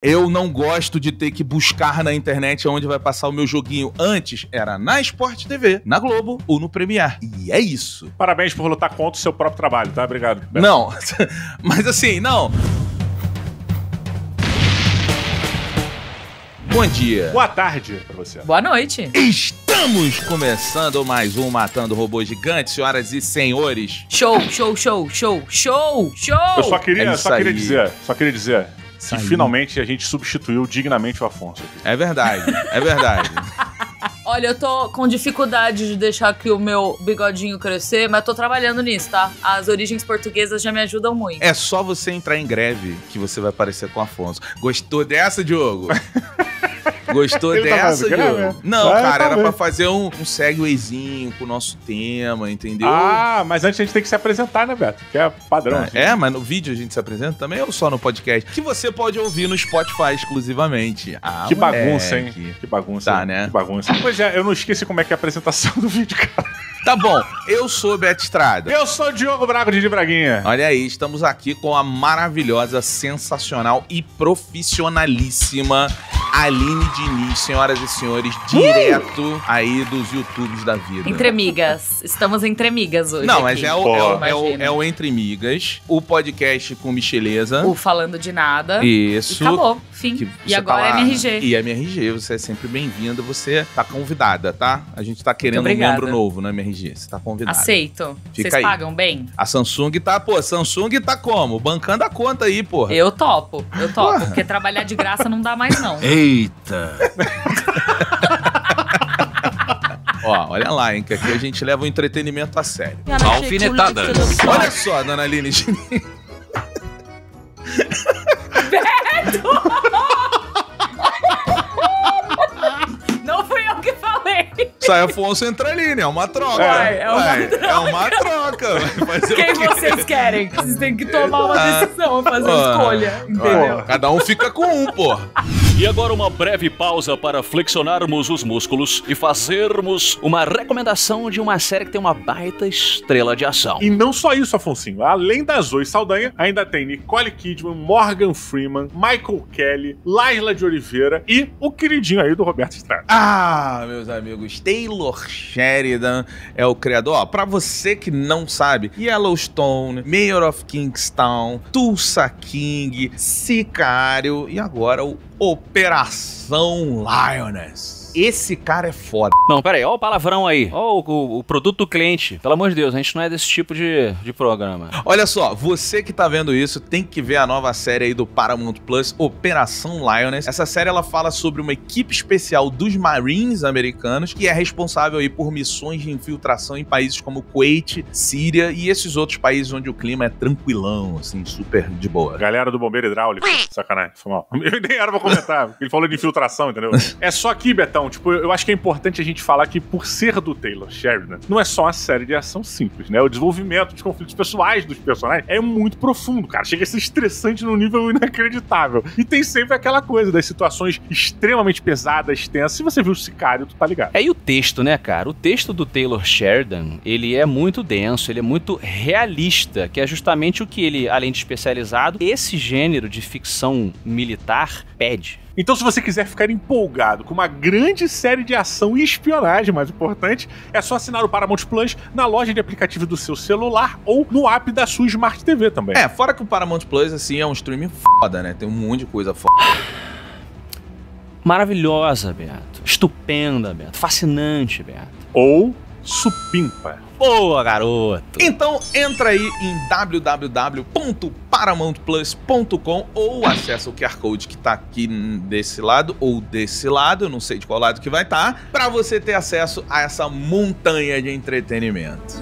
Eu não gosto de ter que buscar na internet onde vai passar o meu joguinho. Antes era na Sport TV, na Globo ou no Premiere. E é isso. Parabéns por lutar contra o seu próprio trabalho, tá? Obrigado. Beto. Não, mas assim, não. Bom dia. Boa tarde pra você. Boa noite. Estamos começando mais um Matando Robôs Gigantes, senhoras e senhores. Show, show, show, show, show, show. Eu só queria dizer Isso que aí. finalmente a gente substituiu dignamente o Afonso aqui. É verdade, é verdade. Olha, eu tô com dificuldade de deixar aqui o meu bigodinho crescer, mas tô trabalhando nisso, tá? As origens portuguesas já me ajudam muito. É só você entrar em greve que você vai parecer com o Afonso. Gostou dessa, Diogo? Gostou Ele tá dessa, fazendo Diogo? greve? Não, Vai, cara, tá era bem. pra fazer um segwayzinho com o nosso tema, entendeu? Ah, mas antes a gente tem que se apresentar, né, Beto? Que é padrão. assim. É, mas no vídeo a gente se apresenta também ou só no podcast? Que você pode ouvir no Spotify exclusivamente. Ah, Que moleque. bagunça, hein? Que bagunça. Tá, hein? né? Que bagunça. Pois é, eu não esqueci como é que é a apresentação do vídeo, cara. Tá bom, eu sou Beto Estrada. Eu sou o Diogo Braga de Braguinha. Olha aí, estamos aqui com a maravilhosa, sensacional e profissionalíssima Aline Diniz, senhoras e senhores, direto aí dos YouTubes da vida. Entre migas. Estamos entre migas hoje. Não, mas aqui. é o Entre Migas, o podcast com Micheleza. O Falando de Nada. Isso. E acabou. Fim. Que E você agora tá é lá. MRG. E MRG, você é sempre bem-vinda, você tá convidada, tá? A gente tá querendo um obrigada. membro novo no MRG, você tá convidada. Aceito. Fica Vocês aí. pagam bem? A Samsung tá como? Bancando a conta aí, porra. Eu topo. Porra. Porque trabalhar de graça não dá mais, não. Eita! Ó, olha lá, hein, que aqui a gente leva o entretenimento a sério. Alfinetadas. Olha só, dona Aline Diniz. Não fui eu que falei. Sai Afonso entra ali, né? É uma troca. Ué, é uma É uma troca. Vai fazer Quem o quê? vocês querem? Vocês têm que tomar uma decisão, fazer Ah. escolha. Entendeu? Cada um fica com um, porra. E agora uma breve pausa para flexionarmos os músculos e fazermos uma recomendação de uma série que tem uma baita estrela de ação. E não só isso, Afonsinho. Além da Zoe Saldanha, ainda tem Nicole Kidman, Morgan Freeman, Michael Kelly, Laila de Oliveira e o queridinho aí do Roberto Estrada. Ah, meus amigos, Taylor Sheridan é o criador. Ó, pra você que não sabe, Yellowstone, Mayor of Kingstown, Tulsa King, Sicário e agora o Operação Lioness. Esse cara é foda. Não, pera aí, ó o palavrão aí, ó o produto do cliente. Pelo amor de Deus, a gente não é desse tipo de programa. Olha só, você que tá vendo isso tem que ver a nova série aí do Paramount Plus, Operação Lioness. Essa série ela fala sobre uma equipe especial dos Marines americanos que é responsável aí por missões de infiltração em países como Kuwait, Síria e esses outros países onde o clima é tranquilão, assim, super de boa. Galera do bombeiro hidráulico. Sacanagem, foi mal. Eu nem era pra comentar, porque ele falou de infiltração, entendeu? É só que, Betão, tipo, eu acho que é importante a gente falar que por ser do Taylor Sheridan, não é só uma série de ação simples, né? O desenvolvimento dos conflitos pessoais dos personagens é muito profundo, cara. Chega a ser estressante num nível inacreditável. E tem sempre aquela coisa das situações extremamente pesadas, tensas. Se você viu o Sicário, tu tá ligado. É, e o texto, né, cara? O texto do Taylor Sheridan, ele é muito denso, ele é muito realista, que é justamente o que ele, além de especializado, esse gênero de ficção militar pede. Então, se você quiser ficar empolgado com uma grande série de ação e espionagem, mais importante, é só assinar o Paramount Plus na loja de aplicativos do seu celular ou no app da sua Smart TV também. É, fora que o Paramount Plus, assim, é um streaming foda, né? Tem um monte de coisa foda. Maravilhosa, Beto. Estupenda, Beto. Fascinante, Beto. Ou supimpa. Boa, garoto. Então entra aí em www.paramountplus.com ou acessa o QR Code que tá aqui desse lado ou desse lado, eu não sei de qual lado que vai estar, pra você ter acesso a essa montanha de entretenimento.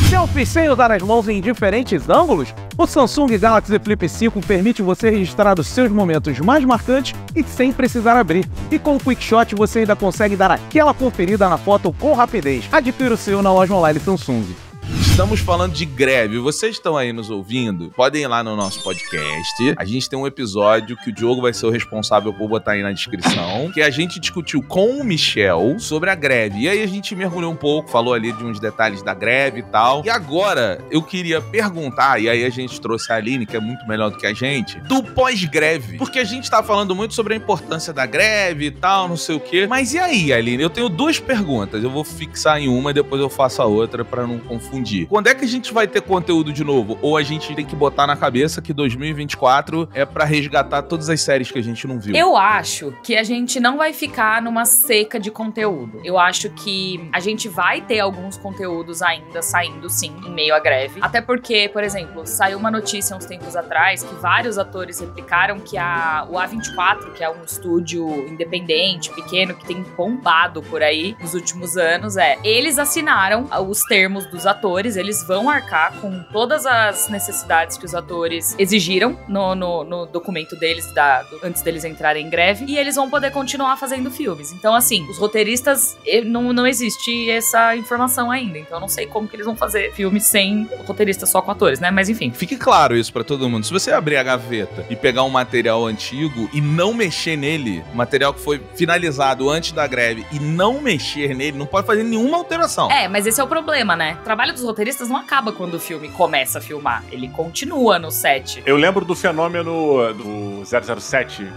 Selfie sem usar as mãos em diferentes ângulos? O Samsung Galaxy Flip 5 permite você registrar os seus momentos mais marcantes e sem precisar abrir. E com o Quick Shot você ainda consegue dar aquela conferida na foto com rapidez. Adquira o seu na loja online Samsung. Estamos falando de greve. Vocês estão aí nos ouvindo? Podem ir lá no nosso podcast. A gente tem um episódio que o Diogo vai ser o responsável por botar aí na descrição, que a gente discutiu com o Michel sobre a greve. E aí a gente mergulhou um pouco, falou ali de uns detalhes da greve e tal. E agora eu queria perguntar, e aí a gente trouxe a Aline, que é muito melhor do que a gente, do pós-greve. Porque a gente tá falando muito sobre a importância da greve e tal, não sei o quê. Mas e aí, Aline? Eu tenho duas perguntas. Eu vou fixar em uma e depois eu faço a outra pra não confundir. Quando é que a gente vai ter conteúdo de novo? Ou a gente tem que botar na cabeça que 2024 é pra resgatar todas as séries que a gente não viu? Eu acho que a gente não vai ficar numa seca de conteúdo. Eu acho que a gente vai ter alguns conteúdos ainda saindo, sim, em meio à greve. Até porque, por exemplo, saiu uma notícia uns tempos atrás que vários atores replicaram que o A24, que é um estúdio independente, pequeno, que tem bombado por aí nos últimos anos, eles assinaram os termos dos atores, eles vão arcar com todas as necessidades que os atores exigiram no documento deles, antes deles entrarem em greve, e eles vão poder continuar fazendo filmes. Então, assim, os roteiristas, não existe essa informação ainda, então eu não sei como que eles vão fazer filmes sem roteiristas, só com atores, né? Mas enfim. Fique claro isso pra todo mundo. Se você abrir a gaveta e pegar um material antigo e não mexer nele, material que foi finalizado antes da greve, e não mexer nele, não pode fazer nenhuma alteração. Mas esse é o problema, né? O trabalho dos roteiristas não acaba quando o filme começa a filmar. Ele continua no set. Eu lembro do fenômeno do 007,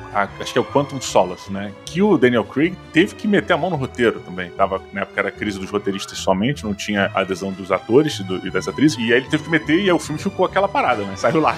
acho que é o Quantum Solace, né? Que o Daniel Craig teve que meter a mão no roteiro também. Na época era a crise dos roteiristas somente, não tinha adesão dos atores e das atrizes. E aí ele teve que meter e aí o filme ficou aquela parada, né? Saiu lá.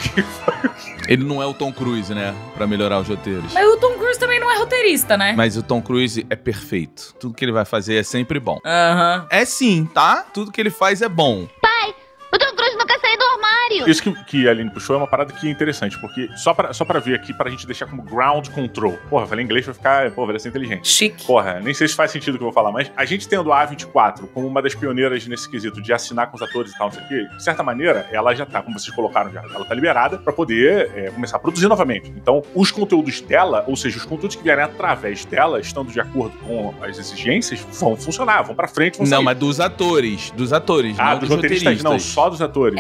Ele não é o Tom Cruise, né? Pra melhorar os roteiros. Mas o Tom Cruise também não é roteirista, né? Mas o Tom Cruise é perfeito. Tudo que ele vai fazer é sempre bom. Aham. É sim, tá? Tudo que ele faz é bom. Pai, o Tom Cruise nunca saiu do armário. Isso que a Aline puxou é uma parada que é interessante, porque só pra ver aqui, pra gente deixar como ground control. Porra, eu falei inglês pra ficar, vai ser inteligente. Chique. Porra, nem sei se faz sentido o que eu vou falar, mas a gente tendo a A24 como uma das pioneiras nesse quesito de assinar com os atores e tal, não sei o quê, de certa maneira, ela já tá, como vocês colocaram já, ela tá liberada pra poder começar a produzir novamente. Então, os conteúdos dela, ou seja, os conteúdos que vierem através dela, estando de acordo com as exigências, vão funcionar, vão pra frente, vão sair. Não, mas dos atores, não dos roteiristas. Não, só dos atores.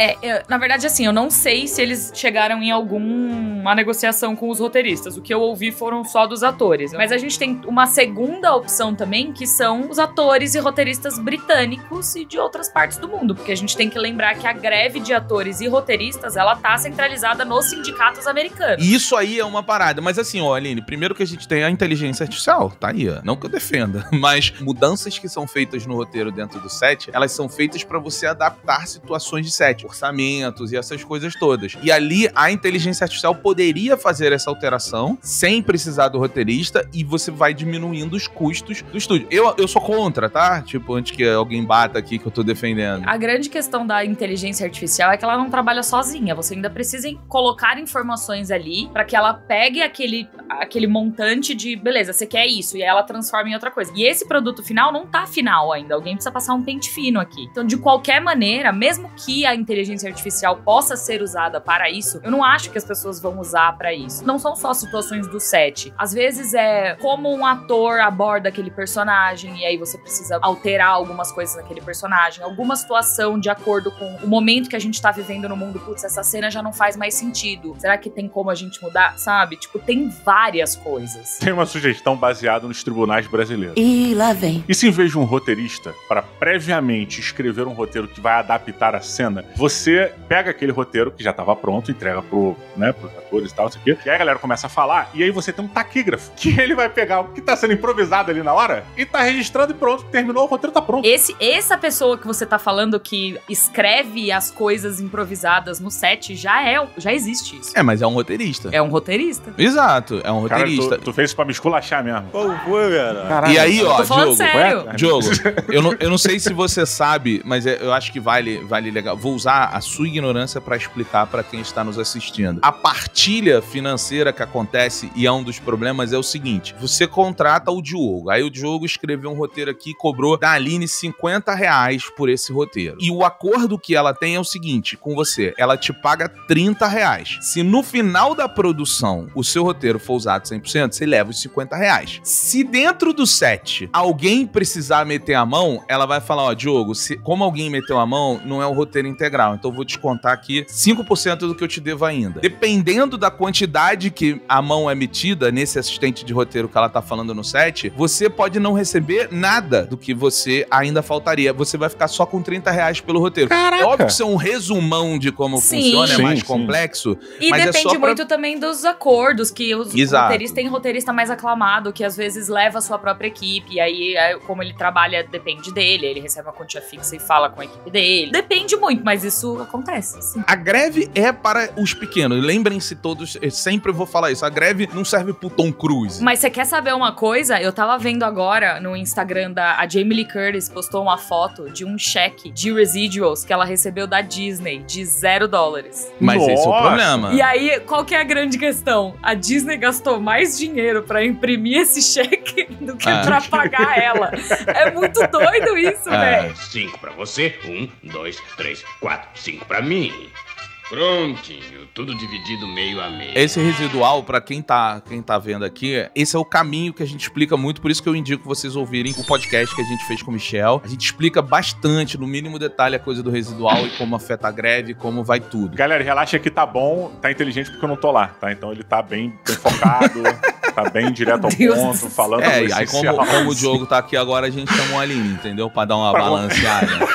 Na verdade, assim, eu não sei se eles chegaram em alguma negociação com os roteiristas. O que eu ouvi foram só dos atores. Mas a gente tem uma segunda opção também, que são os atores e roteiristas britânicos e de outras partes do mundo. Porque a gente tem que lembrar que a greve de atores e roteiristas, ela tá centralizada nos sindicatos americanos. Isso aí é uma parada. Mas assim, ó, Aline, primeiro que a gente tem a inteligência artificial, tá aí, ó. Não que eu defenda, mas mudanças que são feitas no roteiro dentro do set, elas são feitas pra você adaptar situações de set, orçamentos e essas coisas todas. E ali, a inteligência artificial poderia fazer essa alteração sem precisar do roteirista e você vai diminuindo os custos do estúdio. Eu sou contra, tá? Tipo, antes que alguém bata aqui que eu tô defendendo. A grande questão da inteligência artificial é que ela não trabalha sozinha. Você ainda precisa colocar informações ali pra que ela pegue aquele montante de, beleza, você quer isso, e aí ela transforma em outra coisa. E esse produto final não tá final ainda. Alguém precisa passar um pente fino aqui. Então, de qualquer maneira, mesmo que a inteligência artificial possa ser usada para isso, eu não acho que as pessoas vão usar pra isso. Não são só situações do set. Às vezes é como um ator aborda aquele personagem e aí você precisa alterar algumas coisas naquele personagem, alguma situação de acordo com o momento que a gente tá vivendo no mundo. Putz, essa cena já não faz mais sentido. Será que tem como a gente mudar? Sabe? Tipo, tem várias coisas. Tem uma sugestão baseada nos tribunais brasileiros. Ih, lá vem. E se em vez de um roteirista, para previamente escrever um roteiro que vai adaptar a cena, você pega aquele roteiro que já estava pronto, entrega pros atores e tal, isso aqui, e aí a galera começa a falar, e aí você tem um taquígrafo, que ele vai pegar o que tá sendo improvisado ali na hora, e tá registrando e pronto, terminou, o roteiro tá pronto. Essa pessoa que você tá falando que escreve as coisas improvisadas no set, já existe isso. Mas é um roteirista. É um roteirista. Exato, é um roteirista. Cara, tu fez isso pra me esculachar mesmo. Qual foi, cara? Caralho. E aí, ó, tô falando sério. Diogo, eu não sei se você sabe, mas eu acho que vale legal. Vou usar a sua ignorância segurança para explicar para quem está nos assistindo. A partilha financeira que acontece, e é um dos problemas, é o seguinte: você contrata o Diogo, aí o Diogo escreveu um roteiro aqui e cobrou da Aline R$50 por esse roteiro. E o acordo que ela tem é o seguinte com você: ela te paga R$30. Se no final da produção o seu roteiro for usado 100%, você leva os R$50. Se dentro do set alguém precisar meter a mão, ela vai falar: ó, Diogo, como alguém meteu a mão, não é o roteiro integral, então eu vou descontar aqui 5% do que eu te devo ainda. Dependendo da quantidade que a mão é metida nesse assistente de roteiro que ela tá falando no set, você pode não receber nada do que você ainda faltaria. Você vai ficar só com R$30 pelo roteiro. Caraca. É óbvio que isso é um resumão de como funciona, é mais complexo. E mas depende muito também dos acordos, que os roteiristas têm roteirista mais aclamado, que às vezes leva a sua própria equipe, e aí, como ele trabalha, depende dele, ele recebe uma quantia fixa e fala com a equipe dele. Depende muito, mas isso acontece, sim. A greve é para os pequenos. Lembrem-se todos, eu sempre vou falar isso, a greve não serve pro Tom Cruise. Mas você quer saber uma coisa? Eu tava vendo agora no Instagram a Jamie Lee Curtis postou uma foto de um cheque de residuals que ela recebeu da Disney de $0. Mas Nossa. esse é o problema. E aí, qual que é a grande questão? A Disney gastou mais dinheiro pra imprimir esse cheque do que pra pagar ela. É muito doido isso, velho. 5 pra você, 1, 2, 3, 4, 5 pra mim. Prontinho, tudo dividido meio a meio. Esse residual, pra quem tá vendo aqui, esse é o caminho que a gente explica muito, por isso que eu indico vocês ouvirem o podcast que a gente fez com o Michel. A gente explica bastante, no mínimo detalhe, a coisa do residual e como afeta a greve, como vai tudo. Galera, relaxa que tá bom, tá inteligente porque eu não tô lá, tá? Então ele tá bem focado, tá bem direto ao ponto, falando do aí essencial. como o Diogo tá aqui agora, a gente chamou a Aline, entendeu? Pra dar uma balanceada.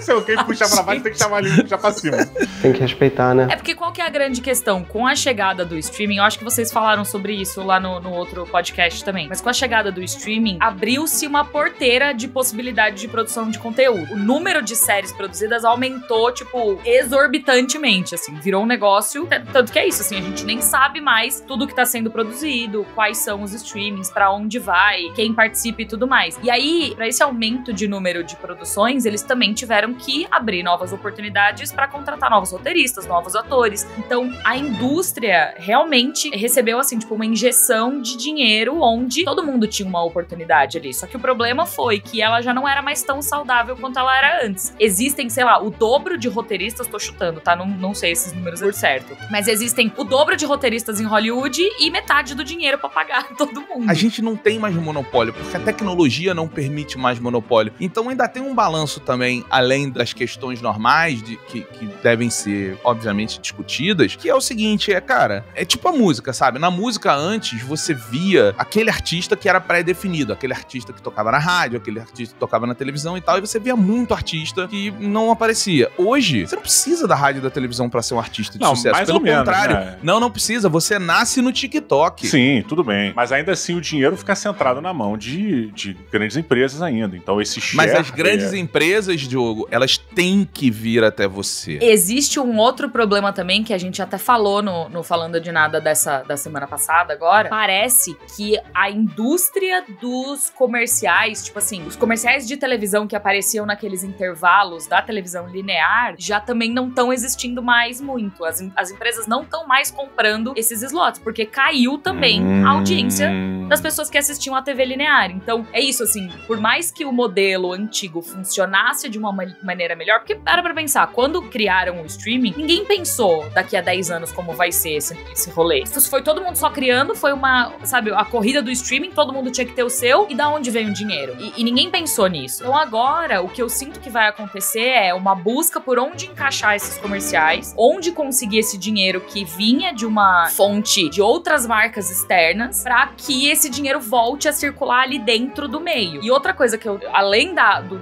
Se alguém puxar pra baixo, tem que chamar a Aline e puxar pra cima. Tem que respeitar, né? É porque qual que é a grande questão? Com a chegada do streaming, eu acho que vocês falaram sobre isso lá no outro podcast também, mas com a chegada do streaming, abriu-se uma porteira de possibilidade de produção de conteúdo. O número de séries produzidas aumentou, tipo, exorbitantemente, assim, virou um negócio, tanto que é isso, assim, a gente nem sabe mais tudo que tá sendo produzido, quais são os streamings, pra onde vai, quem participa e tudo mais. E aí, pra esse aumento de número de produções, eles também tiveram que abrir novas oportunidades pra contratar novos roteiristas, novos atores. Então, a indústria realmente recebeu, assim, tipo, uma injeção de dinheiro onde todo mundo tinha uma oportunidade ali. Só que o problema foi que ela já não era mais tão saudável quanto ela era antes. Existem, sei lá, o dobro de roteiristas, tô chutando, tá? Não sei esses números por certo. Mas existem o dobro de roteiristas em Hollywood e metade do dinheiro pra pagar todo mundo. A gente não tem mais monopólio, porque a tecnologia não permite mais monopólio. Então ainda tem um balanço também, além das questões normais que devem ser, obviamente, discutidas, que é o seguinte, cara, é tipo a música, sabe? Na música antes, você via aquele artista que era pré-definido, aquele artista que tocava na rádio, aquele artista que tocava na televisão e tal, e você via muito artista que não aparecia. Hoje, você não precisa da rádio e da televisão pra ser um artista de sucesso. Mais Pelo ou menos, contrário, né? não precisa. Você nasce no TikTok. Sim, tudo bem. Mas ainda assim o dinheiro fica centrado na mão de grandes empresas ainda. Então esse share... Mas as grandes empresas, Diogo, elas têm que vir até você. Existe um outro problema também, que a gente até falou no Falando de Nada da semana passada agora. Parece que a indústria dos comerciais, tipo assim, os comerciais de televisão que apareciam naqueles intervalos da televisão linear, já também não estão existindo mais muito. As empresas não estão mais comprando esses slots, porque caiu também a audiência das pessoas que assistiam a TV linear. Então, é isso, assim, por mais que o modelo antigo funcionasse de uma maneira melhor, porque para pra pensar, quando criaram o streaming, ninguém pensou daqui a 10 anos como vai ser esse rolê. Isso foi todo mundo só criando, foi uma, sabe, a corrida do streaming, todo mundo tinha que ter o seu, e da onde veio o dinheiro? E ninguém pensou nisso. Então agora, o que eu sinto que vai acontecer é uma busca por onde encaixar esses comerciais, onde conseguir esse dinheiro que vinha de uma fonte de outras marcas externas, pra que esse dinheiro volte a circular ali dentro do meio. E outra coisa que além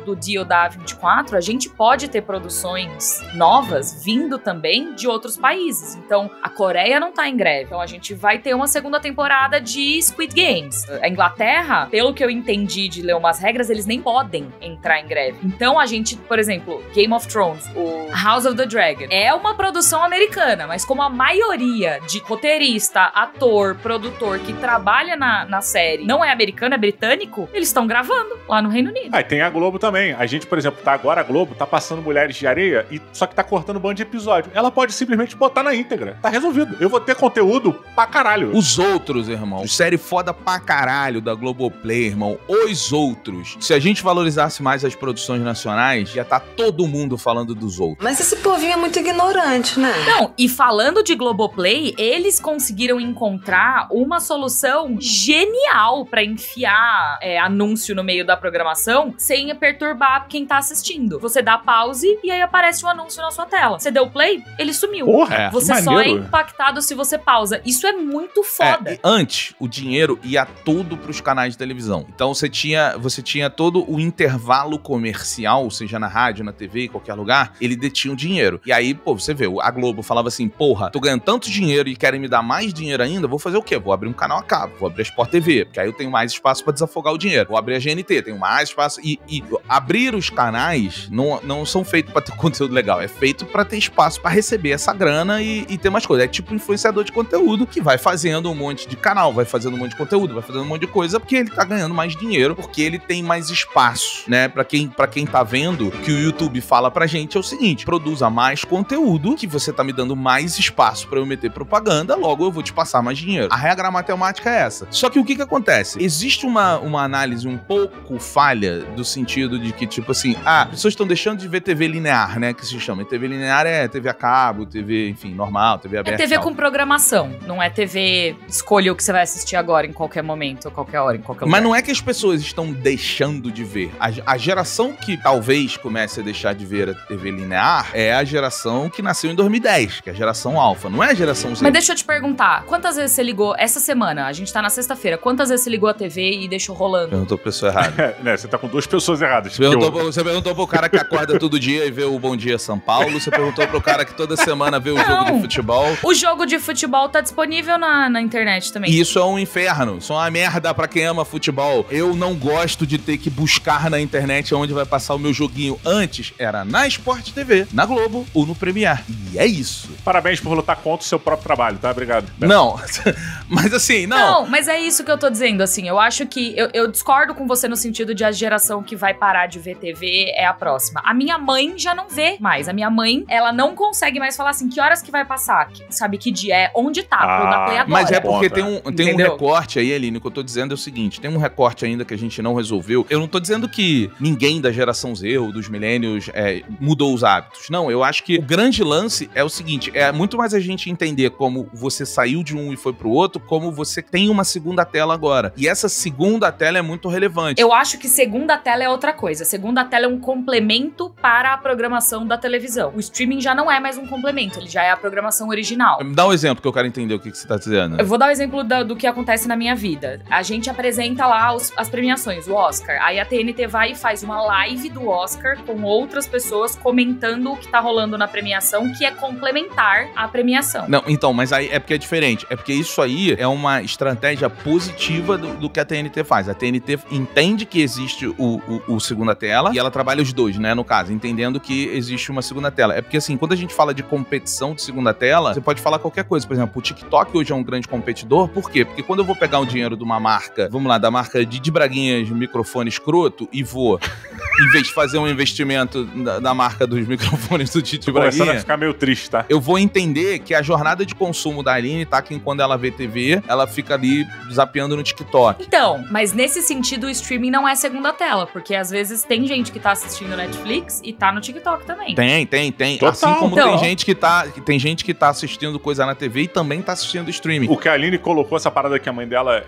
do deal da A24, a gente pode ter produções novas vindo também de outros países. países. Então, a Coreia não tá em greve. Então, a gente vai ter uma segunda temporada de Squid Games. A Inglaterra, pelo que eu entendi de ler umas regras, eles nem podem entrar em greve. Então, a gente, por exemplo, Game of Thrones, o House of the Dragon, é uma produção americana, mas como a maioria de roteirista, ator, produtor que trabalha na série não é americano, é britânico, eles estão gravando lá no Reino Unido. Ah, e tem a Globo também. A gente, por exemplo, agora a Globo tá passando Mulheres de Areia, só que tá cortando um bando de episódio. Ela pode simplesmente botar na íntegra. Tá resolvido. Eu vou ter conteúdo pra caralho. Os outros, irmão. Série foda pra caralho da Globoplay, irmão. Os outros. Se a gente valorizasse mais as produções nacionais, ia tá todo mundo falando dos outros. Mas esse povinho é muito ignorante, né? Não, e falando de Globoplay, eles conseguiram encontrar uma solução genial pra enfiar anúncio no meio da programação sem perturbar quem tá assistindo. Você dá pause e aí aparece um anúncio na sua tela. Você deu play, ele sumiu. Porra, você só é impactado se você pausa. Isso é muito foda. Antes, o dinheiro ia todo pros canais de televisão. Então você tinha todo o intervalo comercial, seja na rádio, na TV, em qualquer lugar, ele detinha o dinheiro. E aí, pô, você vê, a Globo falava assim, porra, tô ganhando tanto dinheiro e querem me dar mais dinheiro ainda, vou fazer o quê? Vou abrir um canal a cabo, vou abrir a Sport TV, porque aí eu tenho mais espaço pra desafogar o dinheiro. Vou abrir a GNT, tenho mais espaço. E abrir os canais não são feitos pra ter conteúdo legal, é feito pra ter espaço pra receber essa grana e ter mais coisa. É tipo um influenciador de conteúdo que vai fazendo um monte de canal, vai fazendo um monte de conteúdo, vai fazendo um monte de coisa, porque ele tá ganhando mais dinheiro, porque ele tem mais espaço, né? Pra quem tá vendo, que o YouTube fala pra gente é o seguinte, produza mais conteúdo, que você tá me dando mais espaço pra eu meter propaganda, logo eu vou te passar mais dinheiro. A regra matemática é essa. Só que o que acontece? Existe uma análise um pouco falha, do sentido de que, tipo assim, as pessoas estão deixando de ver TV linear, né? Que se chama. E TV linear é TV a cabo, TV, enfim, normal, TV aberta. É TV com programação, não é TV escolha o que você vai assistir agora, em qualquer momento, ou qualquer hora, em qualquer lugar. Mas não é que as pessoas estão deixando de ver. A geração que talvez comece a deixar de ver a TV linear é a geração que nasceu em 2010, que é a geração alfa, não é a geração Z. Mas deixa eu te perguntar, quantas vezes você ligou, essa semana, a gente tá na sexta-feira, quantas vezes você ligou a TV e deixou rolando? Perguntou pra pessoa errada. Né, você tá com duas pessoas erradas. Você perguntou pro cara que acorda todo dia e vê o Bom Dia São Paulo, você perguntou pro cara que toda semana vê o jogo de futebol. O jogo de futebol tá disponível na internet também. E isso é um inferno, isso é uma merda pra quem ama futebol. Eu não gosto de ter que buscar na internet onde vai passar o meu joguinho. Antes era na Sport TV, na Globo ou no Premiere. E é isso. Parabéns por lutar contra o seu próprio trabalho, tá? Obrigado. Não, mas assim, Não, mas é isso que eu tô dizendo, assim, eu acho que, eu discordo com você no sentido de a geração que vai parar de ver TV é a próxima. A minha mãe já não vê mais. A minha mãe, ela não consegue mais falar assim, que horas que vai passar? Sabe que dia é? Onde tá? Pra eu dar play agora. Mas é porque tem um recorte aí, Aline, que eu tô dizendo é o seguinte, tem um recorte ainda que a gente não resolveu. Eu não tô dizendo que ninguém da geração Z ou dos millennials mudou os hábitos. Não, eu acho que o grande lance é o seguinte, é muito mais a gente entender como você saiu de um e foi pro outro, como você tem uma segunda tela agora. E essa segunda tela é muito relevante. Eu acho que segunda tela é outra coisa. Segunda tela é um complemento para a programação da televisão. O streaming já não é mais um complemento, ele já é a programação original. Me dá um exemplo que eu quero entender o que você tá dizendo. Eu vou dar um exemplo do que acontece na minha vida. A gente apresenta lá as premiações, o Oscar. Aí a TNT vai e faz uma live do Oscar com outras pessoas comentando o que tá rolando na premiação, que é complementar a premiação. Não, então, mas aí é porque é diferente. É porque isso aí é uma estratégia positiva do que a TNT faz. A TNT entende que existe o segunda tela e ela trabalha os dois, né, no caso, entendendo que existe uma segunda tela. É porque, assim, quando a gente fala de competição de segunda tela, você pode falar qualquer coisa. Por exemplo, o TikTok hoje é um grande competidor. Por quê? Porque quando eu vou pegar o dinheiro de uma marca, vamos lá, da marca de Braguinhas microfone escroto e vou, em vez de fazer um investimento da marca dos microfones do Didi Braguinha, começando a ficar meio triste, tá? Eu vou entender que a jornada de consumo da Aline tá que quando ela vê TV, ela fica ali zapeando no TikTok. Então, mas nesse sentido o streaming não é segunda tela, porque às vezes tem gente que tá assistindo Netflix e tá no TikTok também. Tem. Total. Assim como então, tem gente que tá assistindo coisa na TV e também tá assistindo streaming. O que a Aline colocou, essa parada que a mãe dela,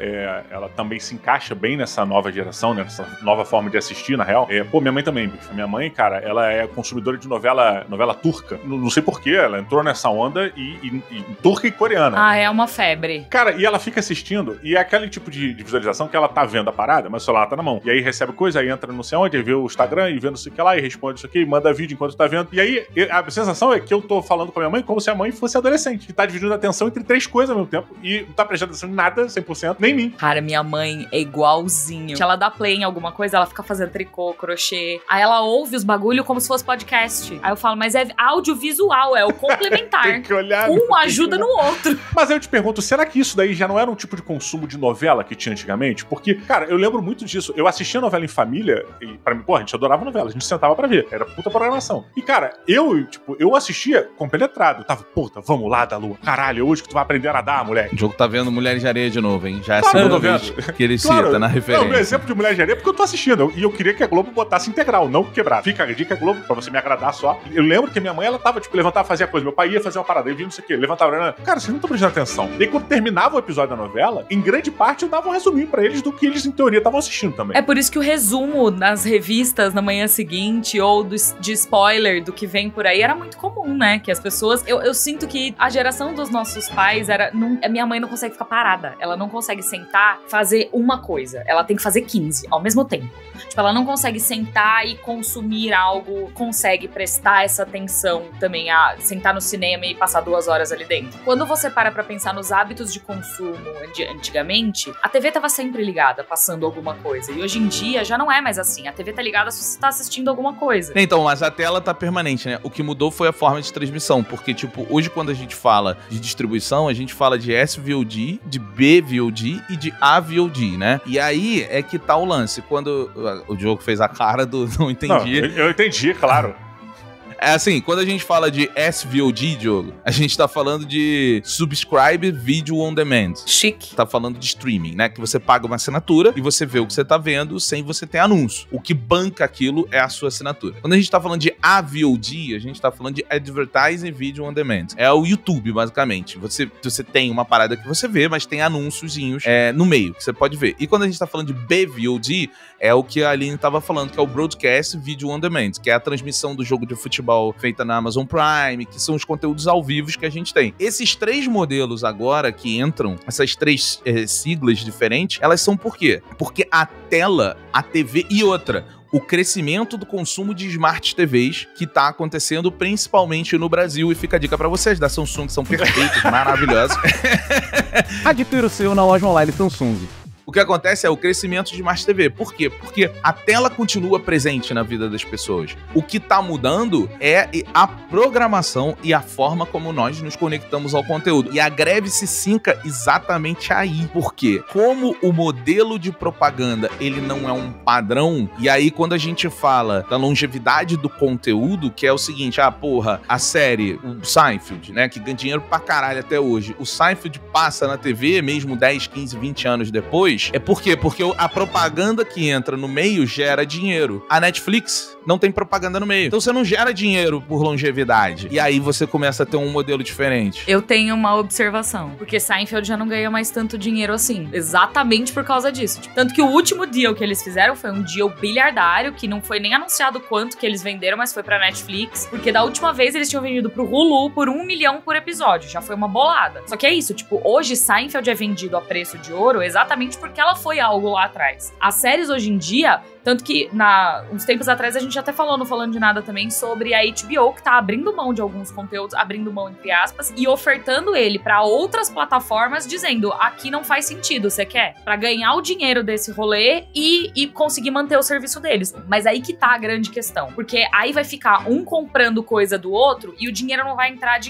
ela também se encaixa bem nessa nova geração, né? Nessa nova forma de assistir, na real. Pô, minha mãe também, bicho. Minha mãe, cara, ela é consumidora de novela turca. Não sei porquê, ela entrou nessa onda e turca e coreana. Ah, é uma febre. Cara, e ela fica assistindo, e é aquele tipo de visualização que ela tá vendo a parada, mas o celular tá na mão. E aí recebe coisa, aí entra não sei onde, aí vê o Instagram e vê não sei o que lá, e responde isso aqui, e manda vídeo enquanto tá vendo. E aí, a sensação é que eu tô falando com a minha mãe como se a mãe fosse adolescente, que tá dividindo a atenção entre 3 coisas ao mesmo tempo e não tá prestando atenção em nada, 100%, nem em mim. Cara, minha mãe é igualzinho. Se ela dá play em alguma coisa, ela fica fazendo tricô, crochê. Aí ela ouve os bagulho como se fosse podcast. Aí eu falo, mas é audiovisual, é o complementar. Tem que olhar. Um ajuda no outro. Mas eu te pergunto, será que isso daí já não era um tipo de consumo de novela que tinha antigamente? Porque, cara, eu lembro muito disso. Eu assistia novela em família e, pra mim, a gente adorava novela. A gente sentava pra ver. Era puta programação. E, cara, eu assistia compenetrado. Eu tava, puta, vamos lá, da lua. Caralho, hoje que tu vai aprender a nadar, moleque. O jogo tá vendo Mulheres de Areia de novo, hein? Já é a Claro, segunda eu tô vez vendo. que ele cita na referência. Não, meu exemplo de Mulher de Areia é porque eu tô assistindo. E eu queria que a Globo botasse integral, não quebrar. Fica a dica, Globo, pra você me agradar só. Eu lembro que minha mãe, ela tava, tipo, levantava, fazia coisa. Meu pai ia fazer uma parada, eu via não sei o quê. Levantava, cara, vocês não estão prestando atenção. E aí, quando terminava o episódio da novela, em grande parte eu dava um resuminho pra eles do que eles, em teoria, estavam assistindo também. É por isso que o resumo nas revistas na manhã seguinte ou de spoiler do que vem por aí era muito comum, né? Que as pessoas... Eu sinto que a geração dos nossos pais era... minha mãe não consegue ficar parada. Ela não consegue sentar, fazer uma coisa. Ela tem que fazer 15 ao mesmo tempo. Tipo, ela não consegue sentar e consumir algo, consegue prestar essa atenção também, a sentar no cinema e passar 2 horas ali dentro. Quando você para pra pensar nos hábitos de consumo antigamente, a TV tava sempre ligada, passando alguma coisa. E hoje em dia já não é mais assim. A TV tá ligada se você tá assistindo alguma coisa. Então, mas a tela tá permanente, né? O que mudou foi a forma de transmissão, porque, tipo, hoje quando a gente fala de distribuição, a gente fala de SVOD, de BVOD e de AVOD, né? E aí é que tá o lance. Quando o Diogo fez a cara do não entendi. Não, eu entendi, claro. É assim, quando a gente fala de SVOD, Diogo, a gente tá falando de Subscribe Video On Demand. Chique. Tá falando de streaming, né? Que você paga uma assinatura e você vê o que você tá vendo sem você ter anúncio. O que banca aquilo é a sua assinatura. Quando a gente tá falando de AVOD, a gente tá falando de Advertising Video On Demand. É o YouTube, basicamente. Você tem uma parada que você vê, mas tem anúnciozinhos no meio, que você pode ver. E quando a gente tá falando de BVOD, é o que a Aline tava falando, que é o Broadcast Video On Demand, que é a transmissão do jogo de futebol feita na Amazon Prime, que são os conteúdos ao vivo que a gente tem. Esses 3 modelos agora que entram, essas 3 siglas diferentes, elas são por quê? Porque a tela, a TV e outra, o crescimento do consumo de Smart TVs que tá acontecendo principalmente no Brasil. E fica a dica pra vocês da Samsung, que são perfeitos, maravilhosos. Adquira o seu na loja online Samsung. O que acontece é o crescimento de Smart TV. Por quê? Porque a tela continua presente na vida das pessoas. O que tá mudando é a programação e a forma como nós nos conectamos ao conteúdo. E a greve se sinca exatamente aí. Por quê? Como o modelo de propaganda, ele não é um padrão, e aí quando a gente fala da longevidade do conteúdo, que é o seguinte, a série, o Seinfeld, né, que ganha dinheiro pra caralho até hoje, o Seinfeld passa na TV mesmo 10, 15, 20 anos depois. É por quê? Porque a propaganda que entra no meio gera dinheiro. A Netflix não tem propaganda no meio. Então você não gera dinheiro por longevidade. E aí você começa a ter um modelo diferente. Eu tenho uma observação. Porque Seinfeld já não ganha mais tanto dinheiro assim. Exatamente por causa disso. Tanto que o último deal que eles fizeram foi um deal bilhardário, que não foi nem anunciado quanto que eles venderam, mas foi pra Netflix. Porque da última vez eles tinham vendido pro Hulu por 1 milhão por episódio. Já foi uma bolada. Só que é isso, tipo, hoje Seinfeld é vendido a preço de ouro exatamente porque ela foi algo lá atrás. As séries hoje em dia, tanto que uns tempos atrás a gente até falou no Falando de Nada também sobre a HBO, que tá abrindo mão de alguns conteúdos, abrindo mão entre aspas, e ofertando ele pra outras plataformas, dizendo, aqui não faz sentido, você quer? Pra ganhar o dinheiro desse rolê e conseguir manter o serviço deles. Mas aí que tá a grande questão, porque aí vai ficar um comprando coisa do outro e o dinheiro não vai entrar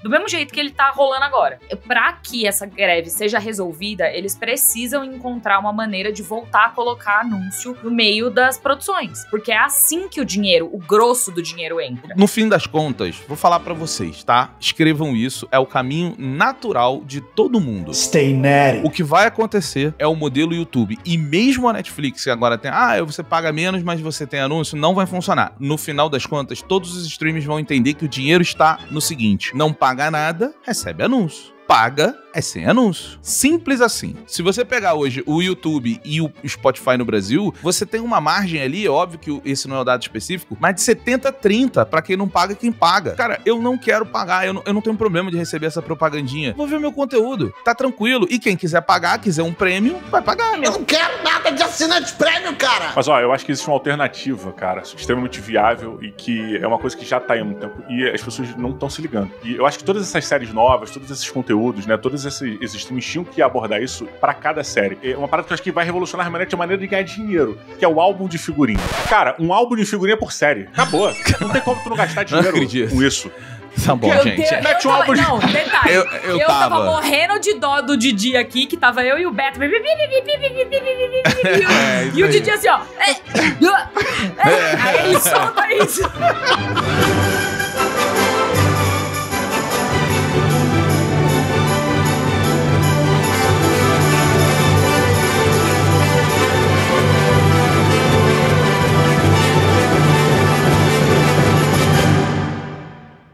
do mesmo jeito que ele tá rolando agora. Pra que essa greve seja resolvida, eles precisam encontrar uma maneira de voltar a colocar anúncio no meio das produções, porque é assim que o grosso do dinheiro entra. No fim das contas, vou falar pra vocês, tá? Escrevam isso, é o caminho natural de todo mundo. Stay nerdy. O que vai acontecer é o modelo YouTube, e mesmo a Netflix, que agora tem, você paga menos, mas você tem anúncio, não vai funcionar. No final das contas, todos os streams vão entender que o dinheiro está no seguinte, não paga nada, recebe anúncio. paga é sem anúncio. Simples assim. Se você pegar hoje o YouTube e o Spotify no Brasil, você tem uma margem ali, óbvio que esse não é o dado específico, mas de 70-30 pra quem não paga, quem paga. Cara, eu não quero pagar, eu não tenho problema de receber essa propagandinha. Vou ver meu conteúdo, tá tranquilo. E quem quiser pagar, quiser um prêmio, vai pagar. Eu não quero nada de assinante prêmio, cara! Mas ó, eu acho que existe uma alternativa, cara, extremamente viável e que é uma coisa que já tá aí há muito tempo e as pessoas não estão se ligando. E eu acho que todas essas séries novas, todos esses conteúdos, né, todos esses streams tinham que abordar isso pra cada série. É uma parada que eu acho que vai revolucionar realmente a maneira de ganhar dinheiro, que é o álbum de figurinha. Cara, um álbum de figurinha por série. Acabou. Não tem como tu não gastar dinheiro com isso. Tá bom, gente. Não, detalhe. Eu tava morrendo de dó do Didi aqui, que tava eu e o Beto. E o Didi assim, ó. Aí ele solta isso.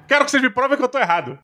Quero que vocês me provem que eu tô errado.